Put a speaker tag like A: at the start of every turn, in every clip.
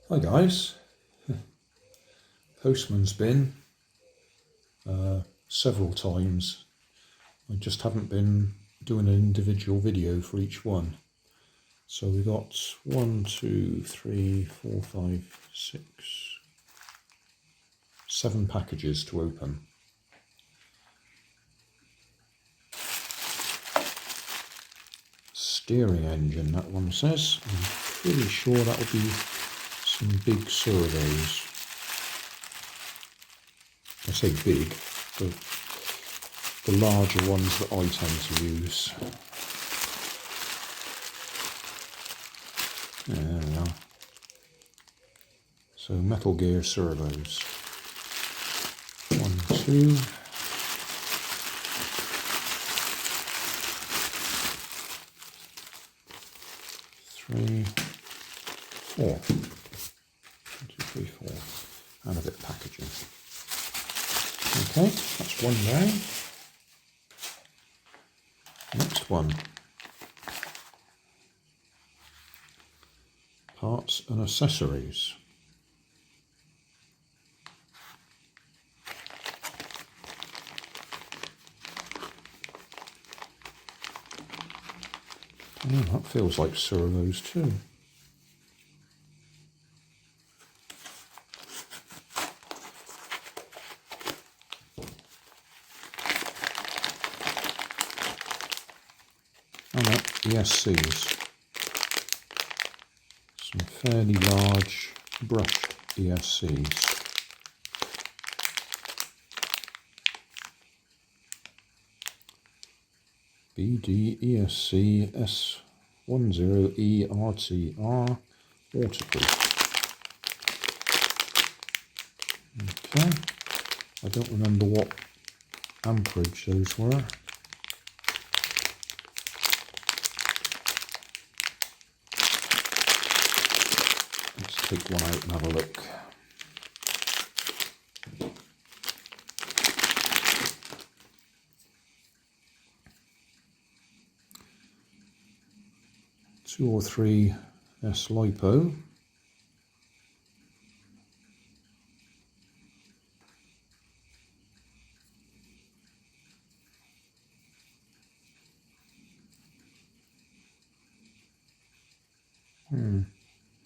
A: Hi guys, Postman's been several times. I just haven't been doing an individual video for each one. So we got 1, 2, 3, 4, 5, 6, 7 packages to open. Steering engine, that one says. I'm pretty sure that will be some big servos. I say big, but the larger ones that I tend to use. There we are. So Metal Gear servos. 1, 2. 3, 4. 1, 2, 3, 4. And a bit of packaging. Okay, that's one down. Next one. Parts and accessories. Oh, that feels like servos too. Oh no, ESCs. Some fairly large brushed ESCs. BD-ESC S10ERTR waterproof. Okay, I don't remember what amperage those were. Let's take one out and have a look. Two or three S-LiPo.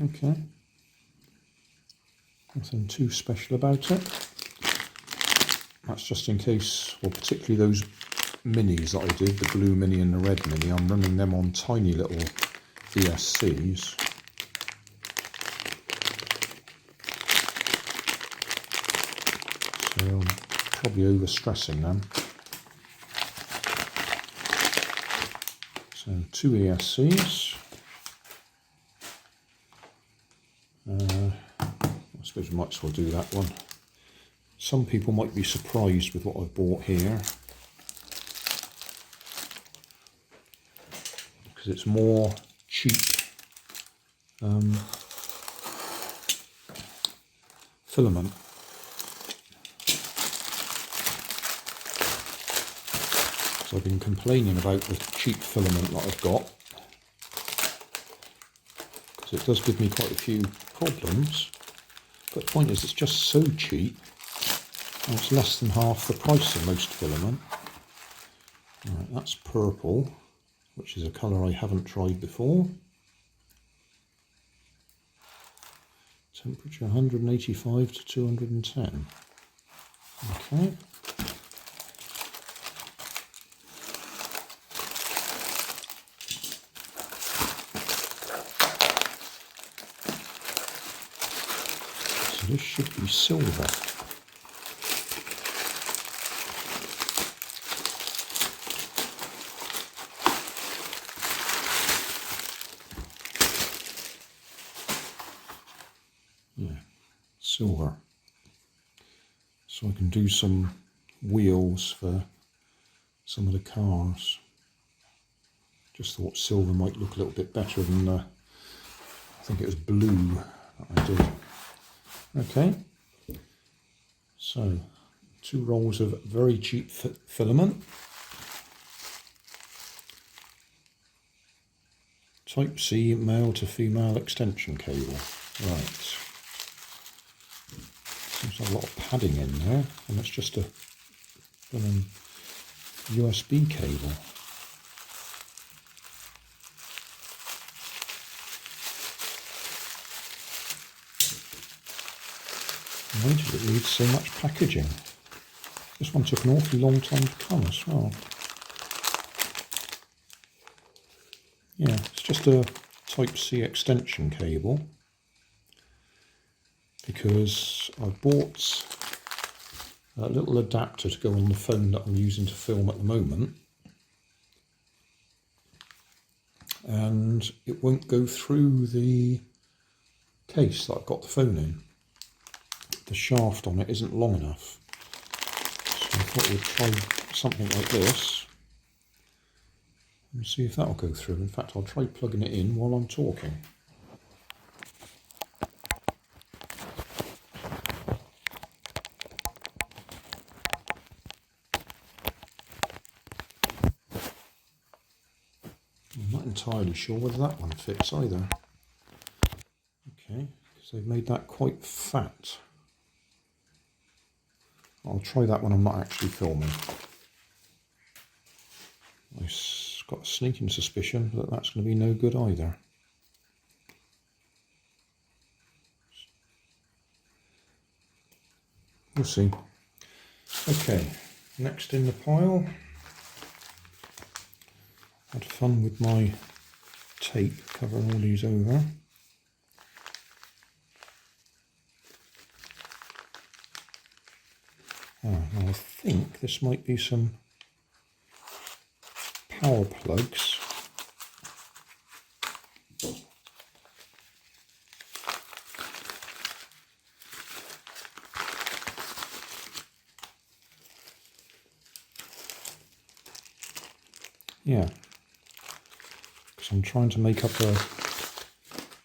A: Okay. Nothing too special about it. That's just in case, well, particularly those minis that I did, the blue mini and the red mini, I'm running them on tiny little ESCs. So I'm probably overstressing them. So 2 ESCs. I suppose we might as well do that one. Some people might be surprised with what I've bought here, because it's more cheap filament. So I've been complaining about the cheap filament that I've got, because it does give me quite a few problems. But the point is, it's just so cheap, and it's less than half the price of most filament. Right, that's purple, which is a colour I haven't tried before. Temperature 185 to 210. Okay. So this should be silver. Yeah, silver. So I can do some wheels for some of the cars. Just thought silver might look a little bit better than I think it was blue that I did. Okay, so 2 rolls of very cheap filament. Type C male to female extension cable. Right. Seems like a lot of padding in there, and it's just a USB cable. Why did it need so much packaging? This one took an awfully long time to come as well. Yeah, it's just a Type C extension cable, because I bought a little adapter to go on the phone that I'm using to film at the moment, and it won't go through the case that I've got the phone in. The shaft on it isn't long enough, so I thought we'd try something like this and see if that'll go through. In fact, I'll try plugging it in while I'm talking. I'm not entirely sure whether that one fits either. Okay, because they've made that quite fat. I'll try that when I'm not actually filming. I've got a sneaking suspicion that that's going to be no good either. We'll see. Okay, next in the pile. Had fun with my tape covering all these over. Now I think this might be some power plugs. Yeah, because I'm trying to make up a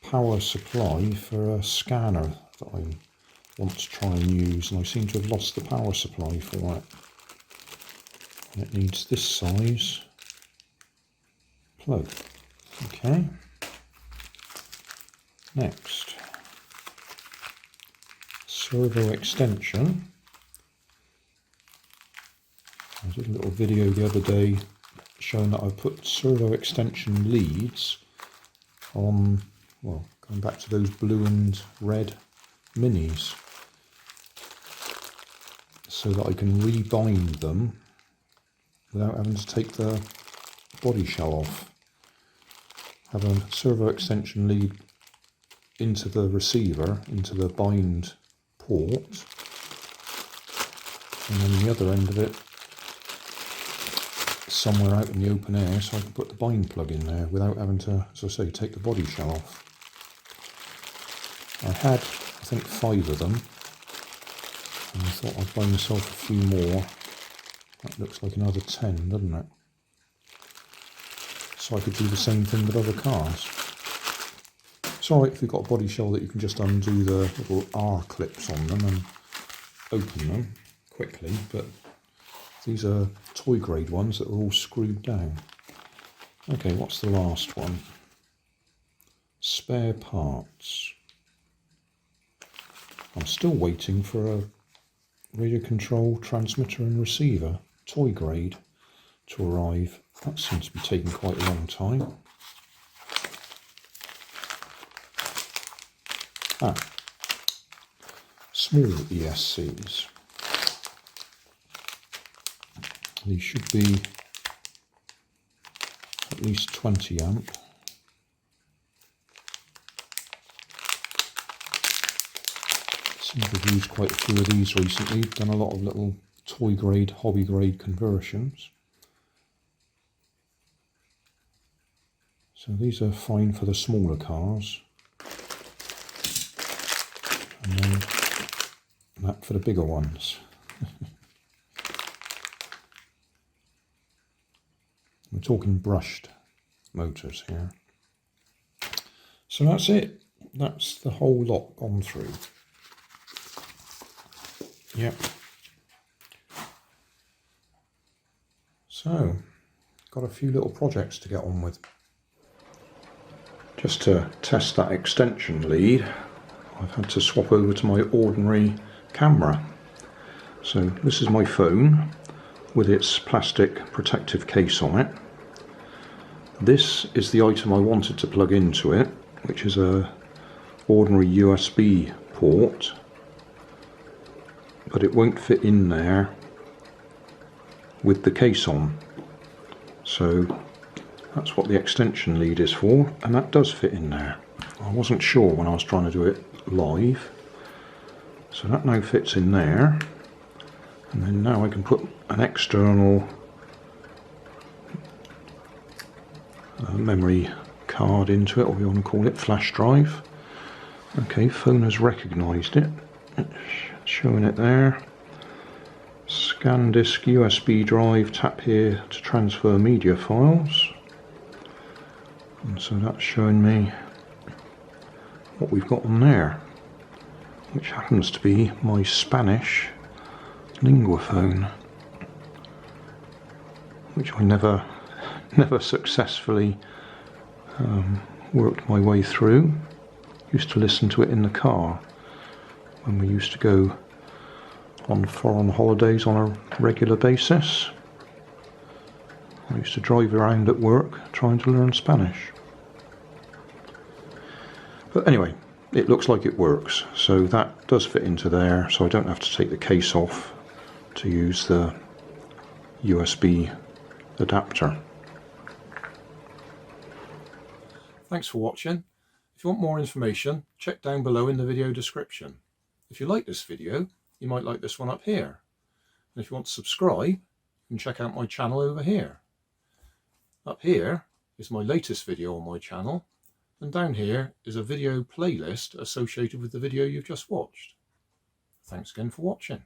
A: power supply for a scanner that I want to try and use, and I seem to have lost the power supply for it. And it needs this size plug. Okay. Next, servo extension. I did a little video the other day showing that I've put servo extension leads on, well, going back to those blue and red minis, so that I can rebind them without having to take the body shell off. Have a servo extension lead into the receiver, into the bind port, and then the other end of it somewhere out in the open air, so I can put the bind plug in there without having to, as I say, take the body shell off. I had, I think, 5 of them, and I thought I'd buy myself a few more. That looks like another 10, doesn't it? So I could do the same thing with other cars. It's alright if you've got a body shell that you can just undo the little R clips on them and open them quickly, but these are toy grade ones that are all screwed down. Okay, what's the last one? Spare parts. I'm still waiting for a radio control transmitter and receiver, toy grade, to arrive. That seems to be taking quite a long time. Small ESCs. These should be at least 20 amp. Seems to have used quite a few of these recently, done a lot of little toy grade, hobby grade conversions. So these are fine for the smaller cars. And then that for the bigger ones. We're talking brushed motors here. So that's it. That's the whole lot gone through. Yep. So, got a few little projects to get on with. Just to test that extension lead, I've had to swap over to my ordinary camera. So this is my phone with its plastic protective case on it. This is the item I wanted to plug into it, which is a ordinary USB port, but it won't fit in there with the case on. So that's what the extension lead is for, and that does fit in there. I wasn't sure when I was trying to do it live, so that now fits in there. And then now I can put an external memory card into it, or we want to call it flash drive. Okay, phone has recognised it. It's showing it there. Scan disk USB drive, tap here to transfer media files. And so that's showing me what we've got on there, which happens to be my Spanish lingua phone, which I never successfully worked my way through. Used to listen to it in the car when we used to go on foreign holidays on a regular basis. I used to drive around at work trying to learn Spanish. But anyway, it looks like it works, so that does fit into there, so I don't have to take the case off to use the USB adapter. Thanks for watching. If you want more information, check down below in the video description. If you like this video, you might like this one up here. And if you want to subscribe, you can check out my channel over here. Up here is my latest video on my channel, and down here is a video playlist associated with the video you've just watched. Thanks again for watching.